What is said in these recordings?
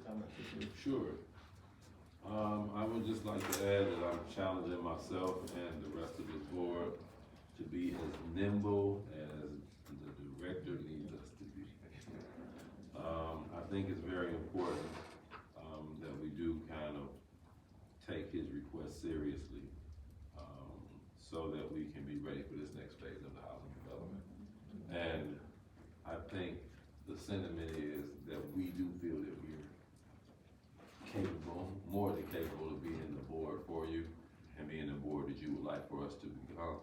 comment to you? Sure. I would just like to add that I'm challenging myself and the rest of the board to be as nimble as the director needs us to be. I think it's very important that we do kind of take his request seriously so that we can be ready for this next phase of the housing development. And I think the sentiment is that we do feel that we're capable, more than capable of being the board for you and being the board that you would like for us to become.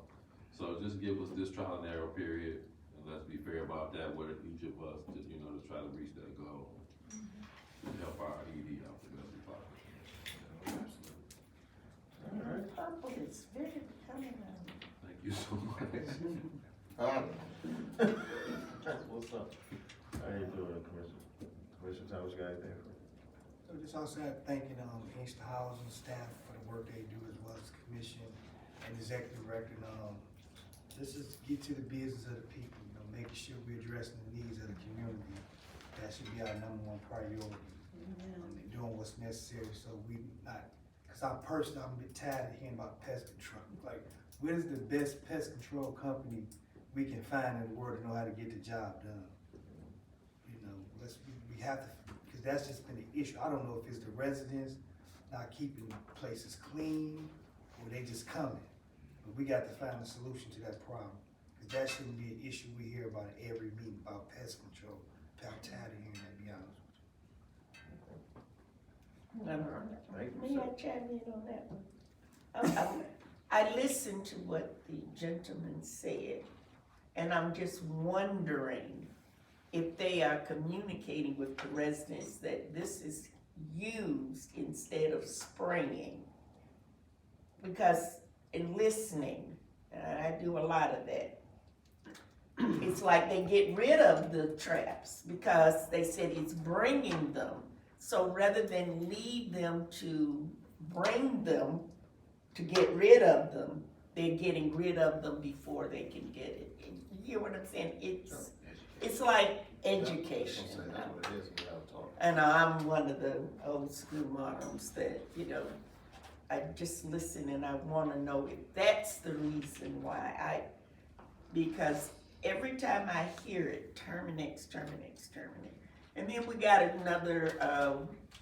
So just give us this trial and error period, and let's be fair about that with each of us to, you know, to try to reach that goal and help our ED out the best we possibly can. All right. Purple is very becoming. Thank you so much. What's up? How you doing, Commissioner Thomas, you got anything for? So just also thanking Inkster Housing staff for the work they do, as well as the commission and executive director. This is get to the business of the people, you know, making sure we're addressing the needs of the community. That should be our #1 priority. And doing what's necessary so we not, because I'm a bit tired of hearing about pest control. Like, what is the best pest control company we can find in the world to know how to get the job done? You know, we have to, because that's just been an issue. I don't know if it's the residents not keeping places clean or they just coming. But we got to find a solution to that problem. Because that shouldn't be an issue we hear about at every meeting about pest control. I'm tired of hearing that, to be honest with you. May I chime in on that one? I listened to what the gentleman said, and I'm just wondering if they are communicating with the residents that this is used instead of spraying. Because in listening, and I do a lot of that, it's like they get rid of the traps because they said it's bringing them. So rather than leave them to bring them to get rid of them, they're getting rid of them before they can get it. You hear what I'm saying? It's like education. That's what it is, we have to talk. And I'm one of the old school moms that, you know, I just listen and I wanna know if that's the reason why because every time I hear it, terminate. And then we got another,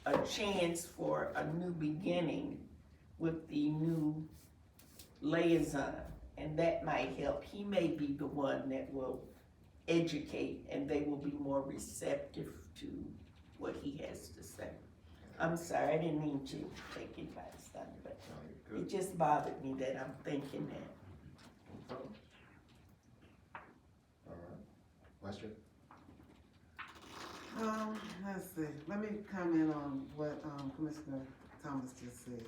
a chance for a new beginning with the new liaison, and that might help. He may be the one that will educate and they will be more receptive to what he has to say. I'm sorry, I didn't mean to take anybody's thunder, but it just bothered me that I'm thinking that. All right. Marcia? Let's see, let me comment on what, Commissioner Thomas just said.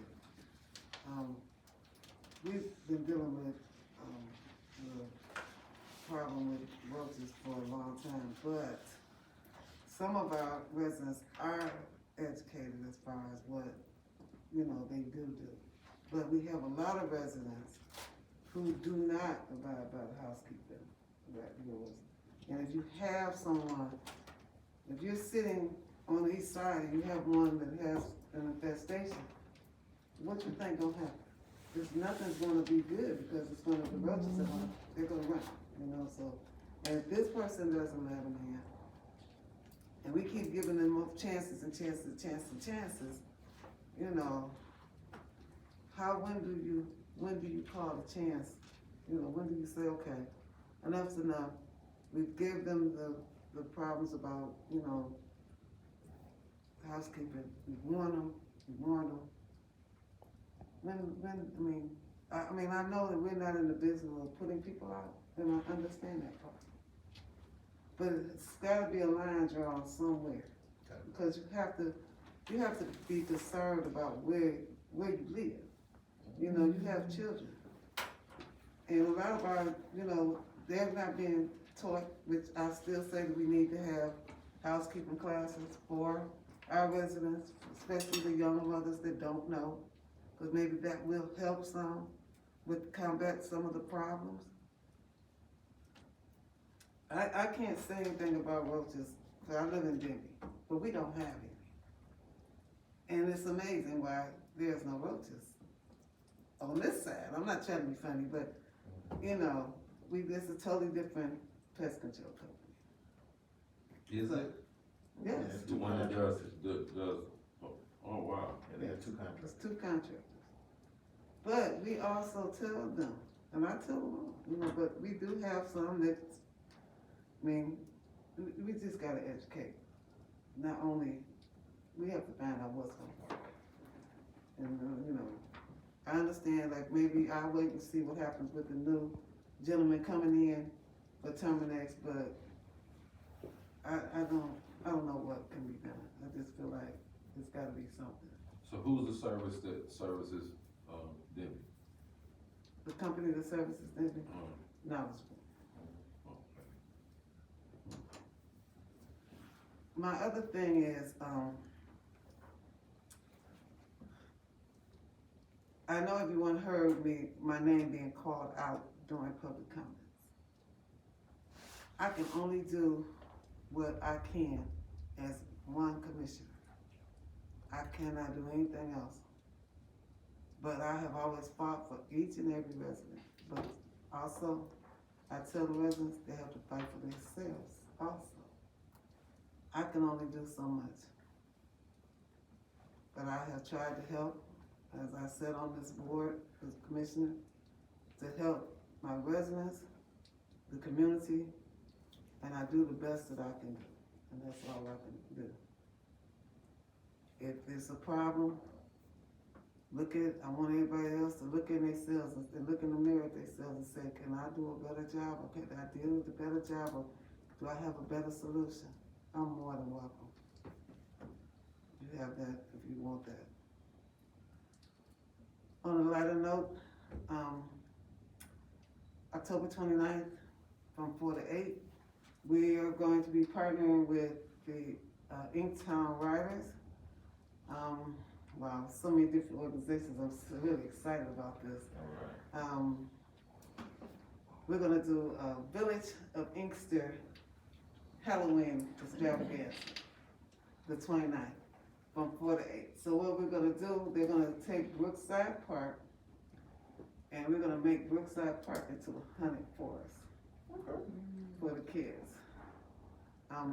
We've been dealing with, the problem with roaches for a long time, but some of our residents are educated as far as what, you know, they do. But we have a lot of residents who do not abide by the housekeeping rules. And if you have someone, if you're sitting on the east side and you have one that has an infestation, what you think gonna happen? There's nothing's gonna be good because it's gonna, the roaches are gonna, they're gonna run, you know, so. And if this person doesn't have a man, and we keep giving them more chances and chances, you know, when do you call a chance? You know, when do you say, okay, enough's enough? We gave them the problems about, you know, housekeeping. We warned them. I know that we're not in the business of putting people out, and I understand that part. But it's gotta be a line drawn somewhere, because you have to be concerned about where you live. You know, you have children. And a lot of our, you know, they're not being taught, which I still say that we need to have housekeeping classes for our residents, especially the young mothers that don't know, because maybe that will help some with combat some of the problems. I can't say anything about roaches, because I live in Denby, but we don't have any. And it's amazing why there's no roaches on this side. I'm not trying to be funny, but, you know, this is a totally different pest control company. Is it? Yes, Yeah. The one that does, oh, wow. And they have 2 it's contracts. 2 contractors. But we also tell them, and I tell them all, you know, but we do have some that, I mean, we just gotta educate. Not only, we have to find out what's gonna work. And, you know, I understand, like, maybe I'll wait and see what happens with the new gentleman coming in for Terminex, but I don't know what can be done. I just feel like it's gotta be something. So who's the service that services, Debbie? The company that services them, knowledgeable. Okay. My other thing is, I know everyone heard my name being called out during public comments. I can only do what I can as one commissioner. I cannot do anything else. But I have always fought for each and every resident. But also, I tell the residents they have to fight for themselves also. I can only do so much. But I have tried to help, as I said on this board as commissioner, to help my residents, the community, and I do the best that I can do. And that's all I can do. If it's a problem, I want everybody else to look in themselves and look in the mirror at themselves and say, can I do a better job? Or can I deal with a better job? Or do I have a better solution? I'm more than welcome. You have that if you want that. On a lighter note, October 29th from 4 to 8, we are going to be partnering with the Inkster Writers. Wow, so many different organizations. I'm really excited about this. All right. We're gonna do a Village of Inkster Halloween extravaganza, the 29th, from 4 to 8. So what we're gonna do, they're gonna take Brookside Park, and we're gonna make Brookside Park into a haunted forest for the kids.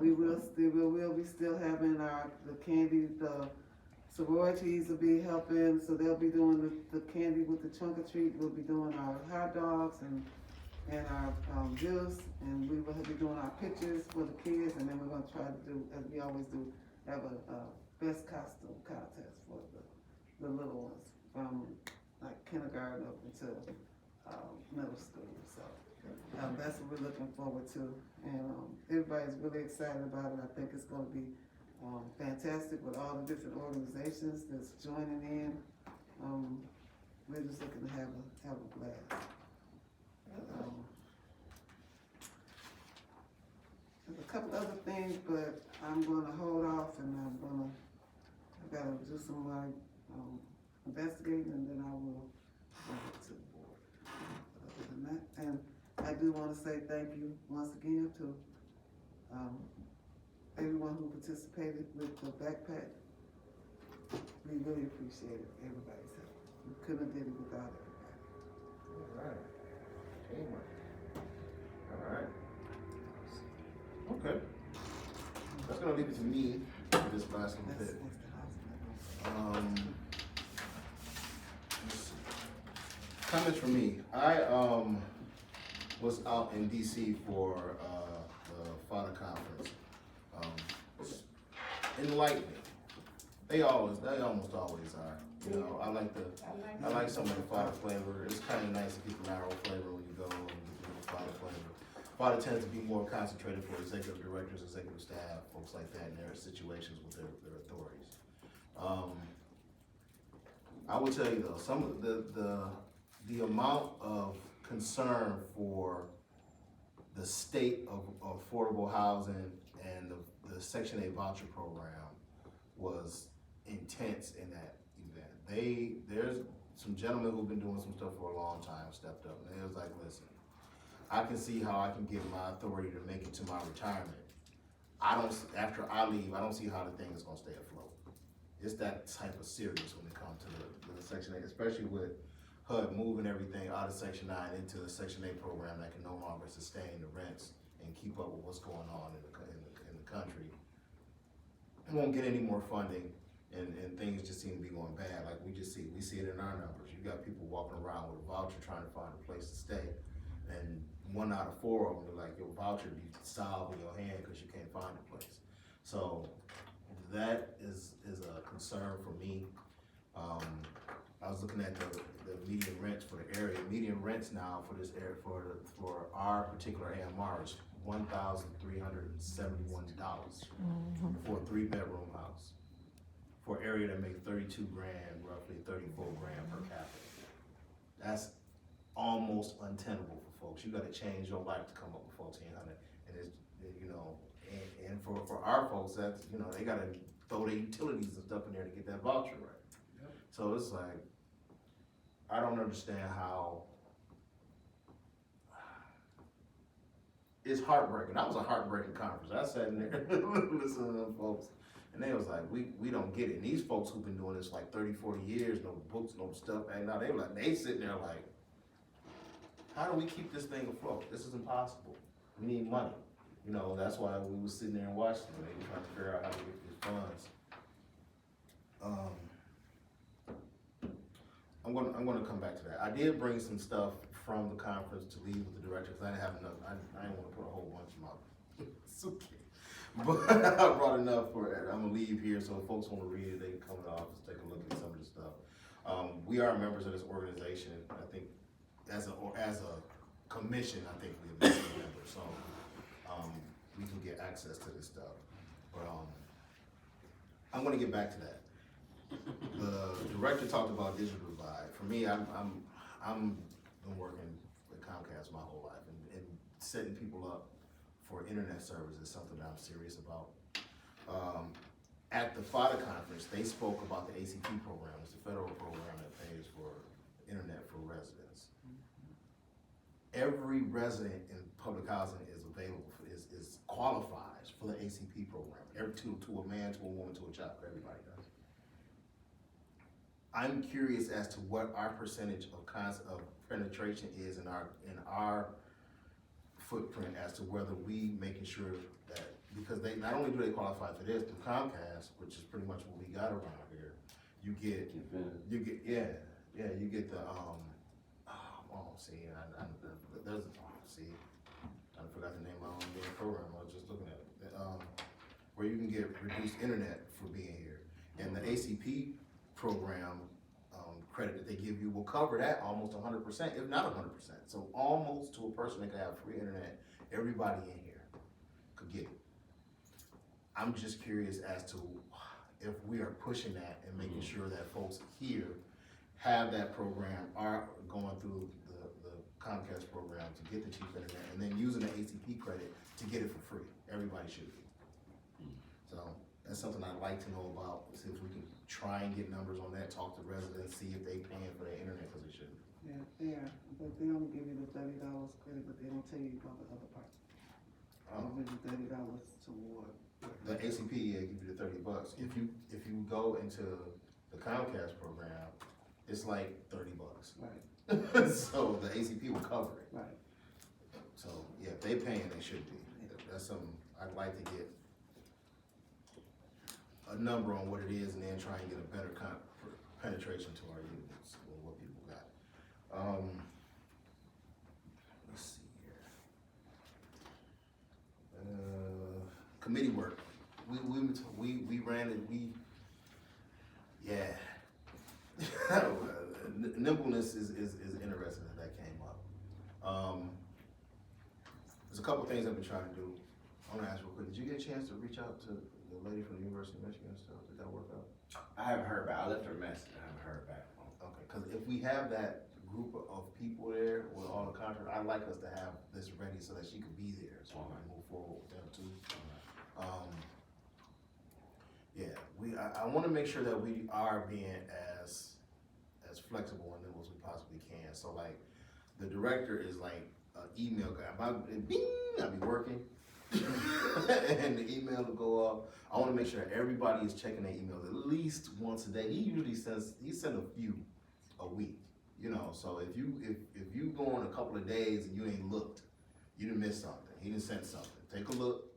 We will be still having the candy, the sororities will be helping, so they'll be doing the candy with the trunk or treat. We'll be doing our hot dogs and our juice, and we will be doing our pictures for the kids, and then we're gonna try to do, as we always do, have a best costume contest for the little ones from like kindergarten up until middle school. So that's what we're looking forward to, and everybody's really excited about it. I think it's gonna be fantastic with all the different organizations that's joining in. We're just looking to have a blast. There's a couple other things, but I'm gonna hold off and I gotta do some more investigating, and then I will bring it to the board. Other than that, and I do wanna say thank you once again to everyone who participated with the backpack. We really appreciate it, everybody's help. We couldn't have did it without everybody. All right. Teamwork. All right. Okay. That's gonna leave it to me for this last little That's bit. the house. Let's see. Comments from me. I was out in DC for the FADA conference. Enlightening. They almost always are. You know, I like some of the FADA flavor. It's kind of nice to get the narrow flavor when you go and get the FADA flavor. FADA tends to be more concentrated for executive directors, executive staff, folks like that in their situations with their authorities. I will tell you though, some of the amount of concern for the state of affordable housing and the Section 8 voucher program was intense in that event. There's some gentlemen who've been doing some stuff for a long time stepped up, and they was like, listen, I can see how I can give my authority to make it to my retirement. After I leave, I don't see how the thing is gonna stay afloat. it's that type of serious when it comes to the Section 8, especially with HUD moving everything out of Section 9 into the Section 8 program that can no longer sustain the rents and keep up with what's going on in the country. It won't get any more funding, and things just seem to be going bad. Like we see it in our numbers. You got people walking around with a voucher trying to find a place to stay, and 1 out of 4 of them are like, your voucher be solved in your hand because you can't find a place. So that is a concern for me. I was looking at the median rents for the area. Median rents now for this area, for our particular AMR is $1,371 for a 3-bedroom house. For an area that makes 32 grand, roughly 34 grand per capita. That's almost untenable for folks. You gotta change your life to come up with 1,400. And it's, you know, and for our folks, that's, you know, they gotta throw their utilities and stuff in there to get that voucher right. Yep. So it's like, I don't understand how, it's heartbreaking. That was a heartbreaking conference. I sat in there listening to them folks, and they was like, we don't get it. And these folks who've been doing this like 30, 40 years, no books, no stuff, and now they sitting there like, how do we keep this thing afloat? This is impossible. We need money. You know, that's why we was sitting there and watching them. They were trying to figure out how to get these funds. I'm gonna come back to that. I did bring some stuff from the conference to leave with the director, because I didn't have enough. I didn't want to put a whole bunch in my suitcase. But I brought enough for it. I'm gonna leave here, so if folks wanna read it, they can come to the office, take a look at some of the stuff. We are members of this organization. I think as a commission, I think we're members, so we can get access to this stuff. But I'm gonna get back to that. The director talked about digital divide. For me, I'm been working with Comcast my whole life, and setting people up for internet service is something that I'm serious about. At the FADA conference, they spoke about the ACP program. It's the federal program that pays for internet for residents. Every resident in public housing is available, is qualifies for the ACP program. To a man, to a woman, to a child, everybody does. I'm curious as to what our percentage of penetration is in our footprint, as to whether we making sure that, because they not only do they qualify for this through Comcast, which is pretty much what we got around here, you get the I forgot the name of the program. I was just looking at it. Where you can get reduced internet for being here, and the ACP program credit that they give you will cover that almost 100%, if not 100%. So almost to a person that can have free internet, everybody in here could get it. I'm just curious as to if we are pushing that and making sure that folks here have that program, are going through the Comcast program to get the cheap internet, and then using the ACP credit to get it for free. Everybody should be. So that's something I'd like to know about, see if we can try and get numbers on that, talk to residents, see if they paying for their internet, because they shouldn't. Yeah, they are, but they only give you the $30 credit, but they don't tell you about the other part. They give you $30 toward. The ACP, yeah, give you the $30. If you go into the Comcast program, it's like $30. Right. So the ACP will cover it. Right. So yeah, if they paying, they should be. That's something I'd like to get a number on what it is, and then try and get a better penetration to our units or what people got. Let's see here. Committee work. We ran it. Nimbleness is interesting that came up. There's a couple things I've been trying to do. I want to ask real quick, did you get a chance to reach out to the lady from the University of Michigan and stuff? Did that work out? I haven't heard back. I left her a message. I haven't heard back. Okay, because if we have that group of people there with all the contracts, I'd like us to have this ready so that she could be there, so we can move forward with them too. I want to make sure that we are being as flexible and nimble as we possibly can. So like, the director is like an email guy. I'll be working, and the email will go up. I wanna make sure everybody is checking their emails at least once a day. He usually sends a few a week, you know, so if you go on a couple of days and you ain't looked, you done missed something. He done sent something. Take a look,